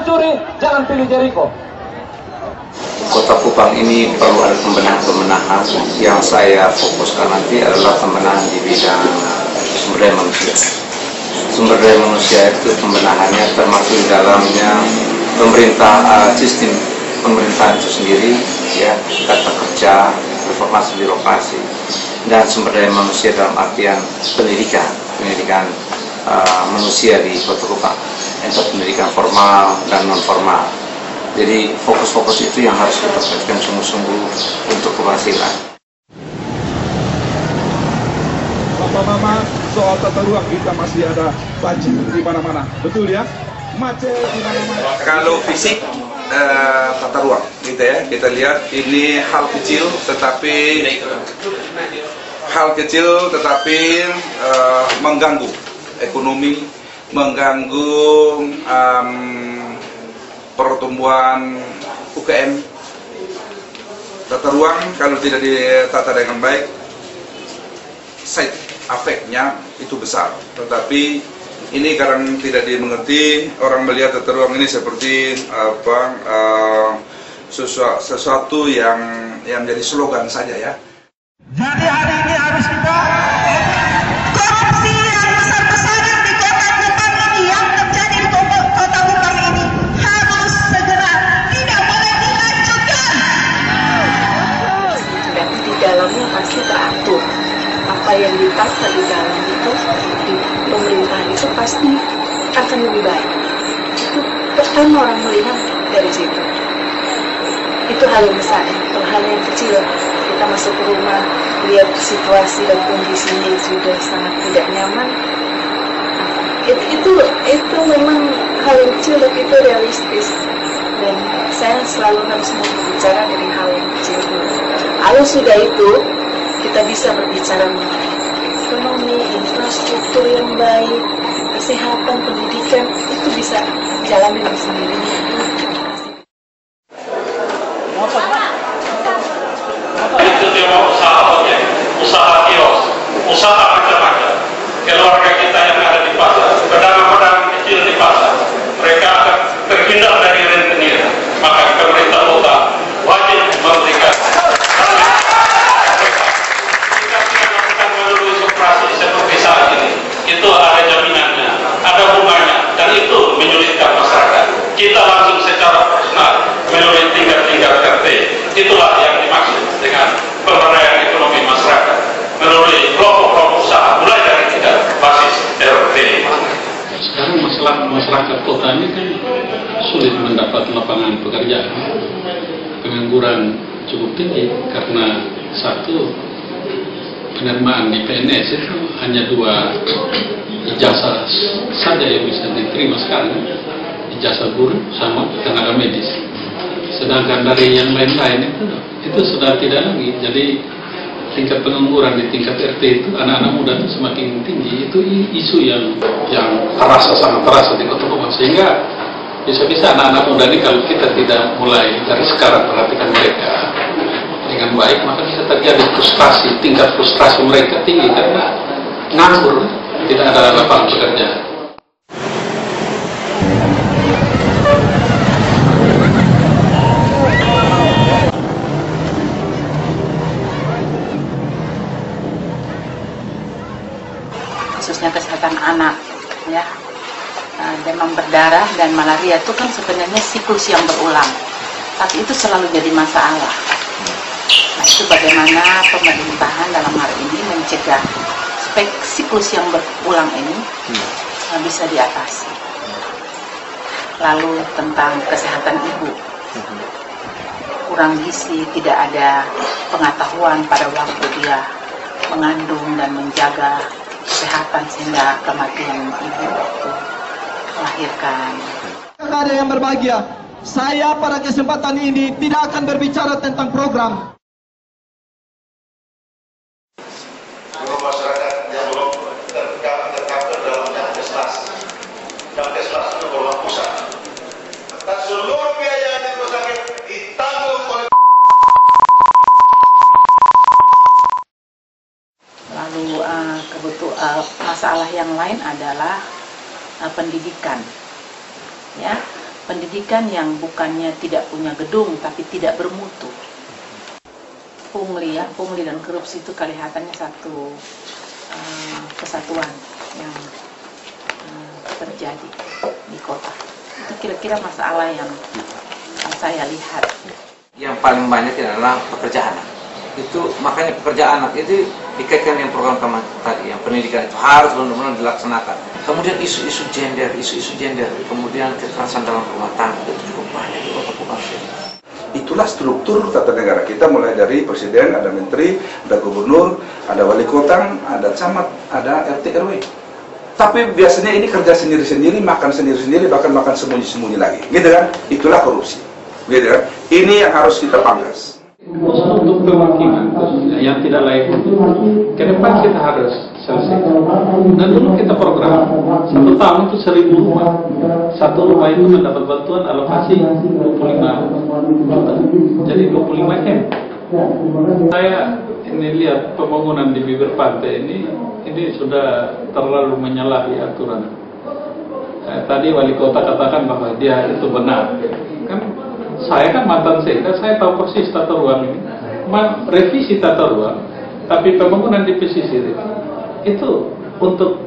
mencuri, jangan pilih Jericho. Kota Kupang ini perlu ada pembenahan yang saya fokuskan nanti adalah pembenahan di bidang sumber daya manusia. Sumber daya manusia itu pembenahannya termasuk di dalamnya sistem pemerintahan itu sendiri, ya, tata kerja, reformasi birokrasi, dan sumber daya manusia dalam artian pendidikan manusia di Kota Kupang, entah pendidikan formal dan non formal. Jadi fokus-fokus itu yang harus kita perhatikan sungguh-sungguh untuk keberhasilan. Mama, soal tata ruang kita masih ada banjir di mana-mana, betul ya? Macet di mana-mana. Kalau fisik tata ruang, gitu ya, kita lihat ini hal kecil tetapi mengganggu ekonomi, mengganggu pertumbuhan UKM. Tata ruang kalau tidak ditata dengan baik, side efeknya itu besar. Tetapi ini kadang tidak dimengerti, orang melihat tata ruang ini seperti sesuatu yang menjadi slogan saja, ya. Jadi hari ini harus kita korupsi yang besar-besaran di Kota Kupang ini, yang terjadi di Kota Kupang ini harus segera, tidak boleh dilanjutkan. Dan di dalamnya pasti teratur. Apa yang ditata di dalam itu, di pemerintahan itu pasti akan lebih baik. Itu pertama orang melihat dari situ. Itu hal yang besar, hal yang kecil. Kita masuk ke rumah, lihat situasi dan kondisinya yang sudah sangat tidak nyaman. Itu memang hal yang kecil, tapi itu realistis. Dan saya selalu harus berbicara dari hal yang kecil dulu. Kalau sudah itu, kita bisa berbicara mengenai ekonomi, infrastruktur yang baik, kesehatan, pendidikan, itu bisa jalan dengan sendirinya. Itu dia mau usaha kios, usaha macam-macam. Keluarga kita yang ada di pasar, pedagang-pedagang kecil di pasar, mereka akan terhindar dari rentenir. Maka pemerintah kota wajib memberikan. Jika kita lakukan melalui operasi seperti saat ini, itu ada jaminannya, ada bunganya, dan itu menyulitkan masyarakat. Kita langsung secara personal melalui tingkat-tingkat RT. Itulah yang dimaksud dengan pemberdayaan ekonomi masyarakat melalui kelompok-kelompok usaha, mulai dari tingkat basis RT. Sekarang masalah masyarakat kota ini kan sulit mendapat lapangan pekerjaan, pengangguran cukup tinggi karena satu, penerimaan di PNS itu hanya 2 ijazah saja yang bisa diterima sekarang, ijazah guru sama tenaga medis. Sedangkan dari yang lain-lain itu sudah tidak lagi. Jadi tingkat pengangguran di tingkat RT itu anak-anak muda itu semakin tinggi. Itu isu yang sangat terasa di Kota Kupang, sehingga bisa-bisa anak-anak muda ini kalau kita tidak mulai dari sekarang perhatikan mereka dengan baik, maka bisa terjadi frustrasi, tingkat frustrasi mereka tinggi karena nganggur, tidak ada lapangan pekerjaan. Khususnya kesehatan anak, ya, demam berdarah dan malaria itu kan sebenarnya siklus yang berulang, tapi itu selalu jadi masalah. Nah, itu bagaimana pemerintahan dalam hal ini mencegah supaya siklus yang berulang ini bisa diatasi. Lalu tentang kesehatan ibu, kurang gizi, tidak ada pengetahuan pada waktu dia mengandung dan menjaga kesehatan sehingga kematian ibu waktu melahirkan. Ada yang berbahagia, saya pada kesempatan ini tidak akan berbicara tentang program. Seluruh masyarakat yang belum tercover dalam Jamkesmas itu beruang pusat. Dan seluruh biaya yang rumah sakit ditanggung oleh. Lalu masalah yang lain adalah pendidikan, ya. pendidikan yang bukannya tidak punya gedung tapi tidak bermutu. Pungli dan korupsi itu kelihatannya satu kesatuan yang terjadi di kota. Itu kira-kira masalah yang saya lihat. Yang paling banyak adalah pekerja anak. Itu makanya pekerja anak itu dikaitkan dengan program tadi, yang pendidikan itu harus benar-benar dilaksanakan. Kemudian isu-isu gender, kemudian kekerasan dalam rumah tangga itu cukup banyak di kota Kupang. Itulah struktur tata negara kita, mulai dari presiden, ada menteri, ada gubernur, ada wali kota, ada camat, ada RT RW. Tapi biasanya ini kerja sendiri-sendiri, makan sendiri-sendiri, bahkan makan sembunyi-sembunyi lagi. Gitu kan? Itulah korupsi. Gitu kan? Ini yang harus kita pangkas. Untuk pemukiman yang tidak layak ke depan kita harus selesai. Dan dulu kita program 1 tahun itu 1.000 rumah. 1 rumah itu mendapat bantuan alokasi 25 juta. Jadi 25 M. Saya ini lihat pembangunan di bibir pantai ini sudah terlalu menyalahi aturan. Tadi wali kota katakan bahwa dia itu benar. Kan saya kan mantan sekda, saya tahu persis tata ruang ini. Revisi tata ruang, tapi pembangunan di pesisir itu untuk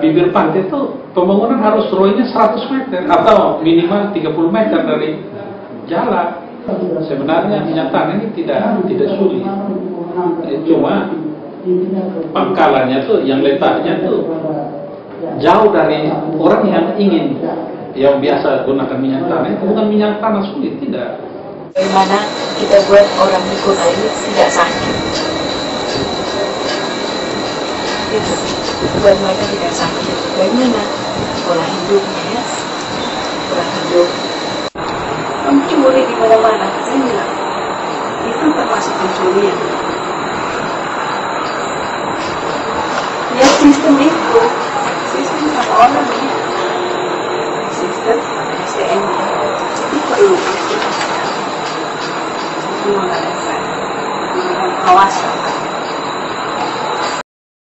bibir pantai itu pembangunan harus roynya 100 meter atau minimal 30 meter dari jalan. Sebenarnya kenyataan ini tidak sulit. Cuma pangkalannya tuh, yang letaknya tuh jauh dari orang yang biasa gunakan minyak tanah. Itu bukan minyak tanah sulit, tidak. Bagaimana kita buat orang di kota ini tidak sakit. Itu buat mereka tidak sakit. Bagaimana pola hidupnya ya? Pola hidup. Mencuri di mana-mana, saya bilang itu termasuk pencurian. Ya sistem itu, sistem sama orang ini, sistem SDM itu perlu mengadakan kawasan.